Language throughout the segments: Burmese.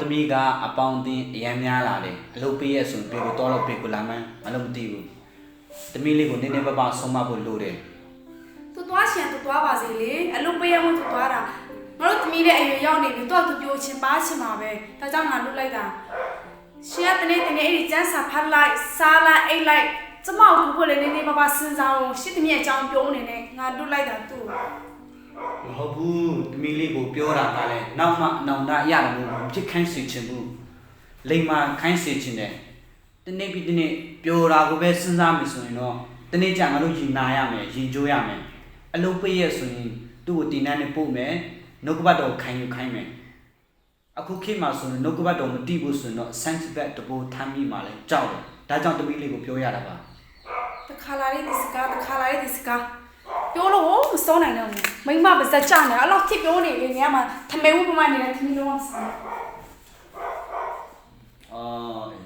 သမီးကအပေါင်းအသင်းအရန်များလာတယ်အလုပ်ပေးရဆိုပြီးတော့တော့ပေးကိုလာမှန်းမလုပ်မသိဘူးသမီးလေးကိုနည်းနည်းပါးပါးဆုံးမဖို့လိုတယ်သူသွားရှင်သူသွားပါစေလေအလုပ်ပေးရမှသူသွားတာငါတို့သမီးလေးအရွယ်ရောက်နေပြီတော့သူပြိုချင်ပါချင်ပါပဲဒါကြောင့်ငါလုပ်လိုက်တာရှင်ကတနေ့အဲ့ဒီကျန်းစာဖတ်လိုက်စားလိုက်အိတ်လိုက်ကျမကိုဖို့လေနည်းနည်းပါးပါးစဉ်းစားအောင်ရှစ်သမီးအကြောင်းပြောနေတယ်ငါလုပ်လိုက်တာသူ့မဟုတ်ဘူးသမီးလေးကိုပြောတာကလည်းနောက်မှနောင်တရတယ်လို့ဖြစ်ခိုင်းစေချင်ဘူးလိမ္မာခိုင်းစေချင်တယ်တနေ့ပြီးတနေ့ပြောတာကိုပဲစဉ်းစားမိဆိုရင်တော့တနေ့ကျငါတို့ရင်နာရမယ်ရင်ကျိုးရမယ်အလုပ်ပေးရဆိုရင်သူ့ကိုတင်တန်းနဲ့ပို့မယ်နှုတ်ကပတ်တော်ခိုင်းမယ်အခုခေတ်မှာဆိုရင်နှုတ်ကပတ်တော်မတိဘူးဆိုရင်တော့ sensitive တပိုးထမ်းမိမှလည်းကြောက်တယ်ဒါကြောင့်သမီးလေးကိုပြောရတာပါတခါလာလေးဒီစကားပြောလို့မစောနိုင်တော့ဘူးမိမပါစက်ကြနေအဲ့လောက်ဖြစ်ပြောနေလေနေရာမှာထမေဝပမာနေတဲ့သမီးလုံးအောင်စားအော်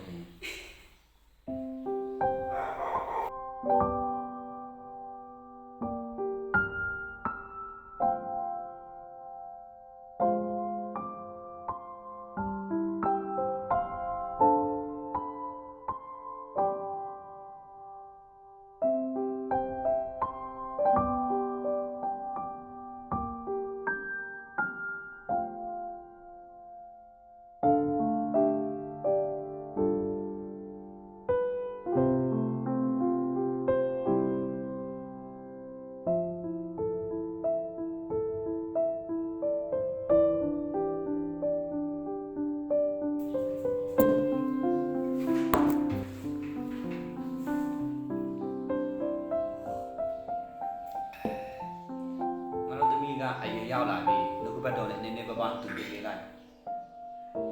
အရင်ရောက်လာပြီနှုတ်ကပတ်တော်လည်းနည်းနည်းပါးပါးတူပေးလိုက်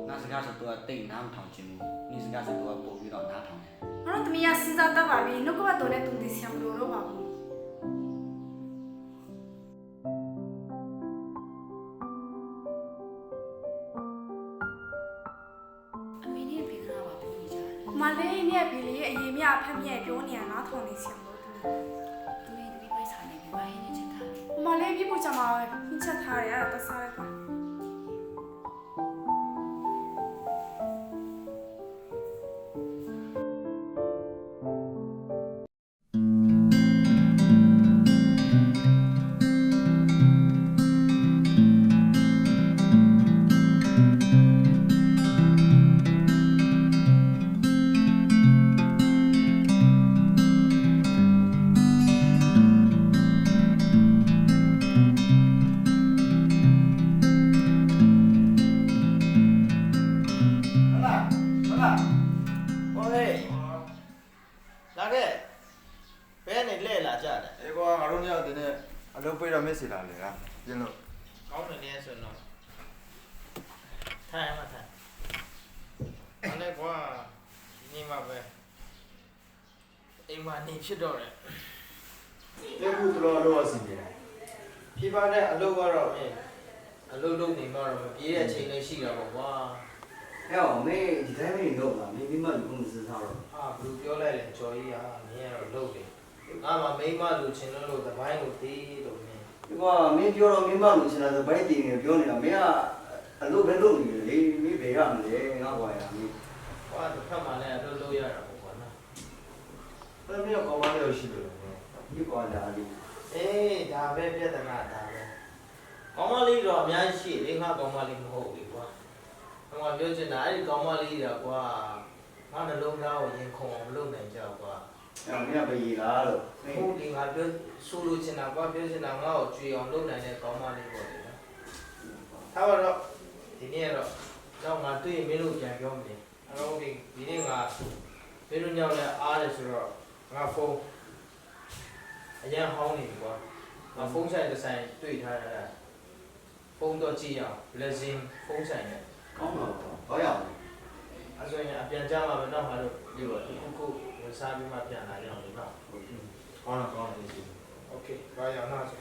ငါစကားဆိုတော့တိတ်နားမထောင်ချင်ဘူးဒီစကားဆိုတော့ပို့ပြီးတော့နားထောင်တယ်ငါတို့သမီးရစဉ်းစားတတ်ပါပြီနှုတ်ကပတ်တော်နဲ့တူတည်ဆံမလို့တော့ပါဘူးအမေနဲ့ဖေကနာပါပြောနေကြတယ်မလေးနဲ့ဖေလေးရဲ့အရင်မြအဖက်မြဲပြောနေရနားထောင်နေဆံလို့သူရဲ့သမီးပိုက်စားနေပြီဘာဟင်းနဲ့ချက်ထားလဲမလေးပြဖို့ကြမှာပဲဟင်းချက်ထားရတာစားရပါအလုပ်ပေးတော့မစ်စီလာလေကပြင်းလို့ကောင်းတယ်လေဆိုတော့ထိုင်မှာထိုင်အဲ့လေကွာဒီမှာပဲအိမ်မှာနေဖြစ်တော့တယ်ဒီခုတော့အစီအစဉ်ဖြေပါတဲ့အလုပ်ကတော့အလုပ်လုပ်နေမှတော့မပြေးတဲ့အချိန်လေးရှိတာပေါ့ကွာဟဲ့အောင်မေဒီတိုင်းမင်းလုပ်ပါမင်းမလူကုန်စစားတော့ဘယ်လိုပြောလိုက်လဲကျော်ကြီးကမင်းကတော့လုပ်တယ်ငါမှမိမလူချင်းလို့တပိုင်းကိုတီးလို့မင်းဒီကွာမင်းပြောတော့မင်းမလူချင်းလာဆိုဘိုင်းတီနေပြောနေတာမင်းကအလုပ်ပဲလုပ်နေတယ်လေမင်းဘယ်ရမလဲငါ့ဘွာရမင်းကွာတစ်ဖက်မှာလည်းအလုပ်လုပ်ရတာပေါ့ကွာနော်အဲ့မင်းကောင်းပါလို့ရှိတယ်ဒီကွာဒါလေးဒါပဲပြဿနာဒါပဲကောင်းမလေးတော့အများကြီးရှိတယ်ငါကောင်းမလေးမဟုတ်ဘူးကွာငါပြောချင်တာအဲ့ဒီကောင်းမလေးတော့ကွာငါနှလုံးသားကိုရင်ခုန်အောင်မလုပ်နိုင်ကြဘူးကွာအဲ့မင်းကပဲရလားလို့ဟုတ်ဒီငါပြောဆိုလိုချင်တာကွာပြောချင်တာငါ့ကိုကြွေအောင်လုပ်နိုင်တဲ့ကောင်းမလေးပေါ့လေနော်ထားပါတော့ဒီနေ့တော့ငါတွေ့ရင်မင်းတို့ပြန်ပြောမယ်အဲ့တော့ဒီနေ့ငါမင်းတို့ညောင်းလဲအားတယ်ဆိုတော့ငါဖုန်းအရင်ဟောင်းနေပြီကွာငါဖုန်းဆိုင်တစ်ဆိုင်တွေ့ထားတာဖု န်းတော့ကြည့်ရအောင် blessing ဖုန်းဆိုင်နဲ့ ကောင်းပါတော့ဘာရအောင် အဲ့ဆိုရင်အပြန်ကြမှာပဲတော့ငါတို့ဒီပေါ့ဒီခုဝန်စားပြီးမှပြန်လာကြအောင်လေနော်ကောင်းတော့ဒီစီโอเคဘာရအောင်နော်ဆို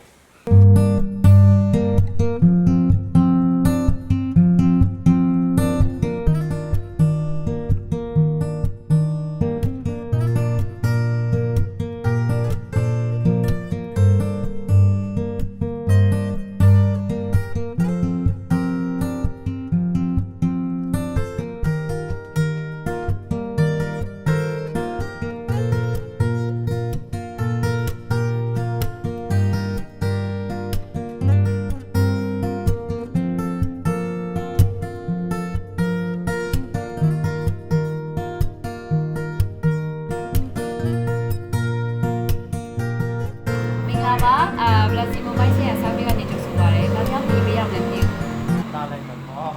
မင်္ဂလာပါဘလက်စီမိုဘိုင်းဆိုင်ရာစာပေကနေကြိုဆိုပါရစေ။ဘာကြောင့်ဒီပေးရမလဲမသိဘူး တားလိုက်မှာဟော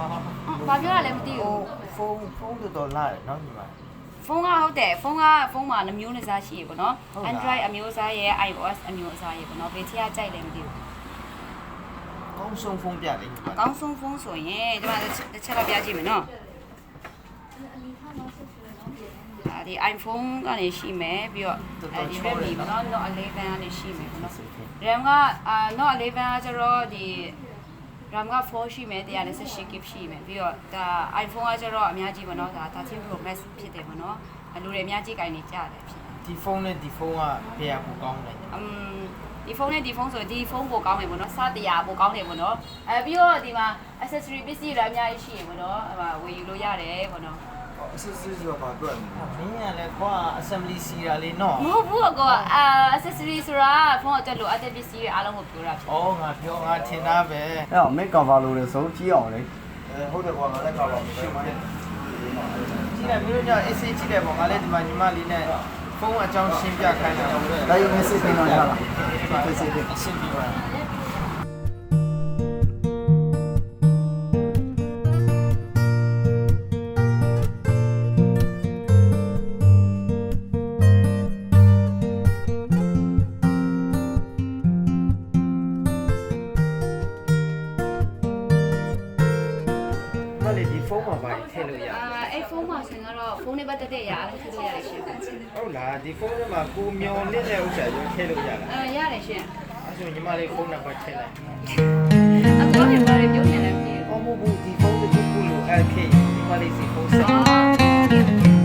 ။ဘာပြောရလဲမသိဘူး ဖုန်းတော်လာတယ်နော်ဒီမှာ ။ဖုန်းကဟုတ်တယ်ဖုန်းမှာနှမျိုးနှစားရှိရပေါ့နော် ဟုတ်လား Android အမျိုးအစားရဲ့ iOS အမျိုးအစားရဲ့ပေါ့နော်ဘယ်ထည့်ကြိုက်လဲမသိဘူး ကောင်းဆုံးဖုန်းပြတယ် ။အကောင်းဆုံးဖုန်းဆိုရင်ဒီမှာတစ်ချက်တော့ပြကြည့်မယ်နော်။ဒီ iPhone ကနေရှိမယ်ပြီးတော့ဒီ Redmi ပေါ့နော် Note 11ကနေရှိမယ်ပေါ့နော်။ RAM ကNote 11ကကျတော့ဒီ RAM က4ရှိမယ်128 GB ရှိမယ်ပြီးတော့ဒါ iPhone ကကျတော့အများကြီးပေါ့နော်ဒါ13 Pro Max ဖြစ်တယ်ပေါ့နော်လူတွေအများကြီးကိုင်နေကြတယ်ဖြစ်တယ် ဒီဖုန်းနဲ့ဒီဖုန်းကဘယ်ကူကောင်းလဲ ဒီဖုန်းနဲ့ဒီဖုန်းဆိုဒီဖုန်းပိုကောင်းတယ်ပေါ့နော်စတရားပိုကောင်းတယ်ပေါ့နော်ပြီးတော့ဒီမှာ accessory ပစ္စည်းတွေအများကြီးရှိရပေါ့နော်ဝယ်ယူလို့ရတယ်ပေါ့နော် အစစ်စစ်ဆိုပါတော့ မင်းကလည်းကွာ assembly စီတာလေးနော် မဟုတ်ဘူးအကောaccessory ဆိုတာဖုန်းအတွက်လိုအပ်တဲ့ပစ္စည်းတွေအားလုံးကိုပြောတာဖြစ် ဩငါပြောငါထင်တာပဲ အဲ့တော့မိတ်ကဘာလို့လဲဆိုကြည့်အောင်လေဟုတ်တယ်ကွာငါလည်းကဘာမရှိဘူး ကြည့်လိုက်မင်းတို့ညအေးဆေးကြည့်တယ်ပေါ့ငါလည်းဒီမှာညီမလေးနဲ့ဖုန်းအကြောင်းရှင်းပြခိုင်းတယ် ဒါရုံနဲ့စစ်တင်တော့ရလားစစ်တင် ရှင်းပြပါ လေဒီဖုန်းမှာပါထည့်လို့ရ အဲ့ဖုန်းမှာဆိုရင်တော့ဖုန်းနဲ့ပတ်သက်တဲ့အရာအားလုံးထည့်လို့ရတယ်ရှင် ဟုတ်လားဒီဖုန်းထဲမှာကိုမျောလင့်တဲ့ဥစ္စာရောထည့်လို့ရလား ရတယ်ရှင် အဲ့ဆိုညီမလေးဖုန်းနံပါတ်ထည့်လိုက် အတော့ဘာတွေပြောနေလဲမသိဘူး ဟောမဟုတ်ဘူးဒီဖုန်းတစ်ခုခုလို့ LK ညီမလေးစီဖုန်းဆက် အော်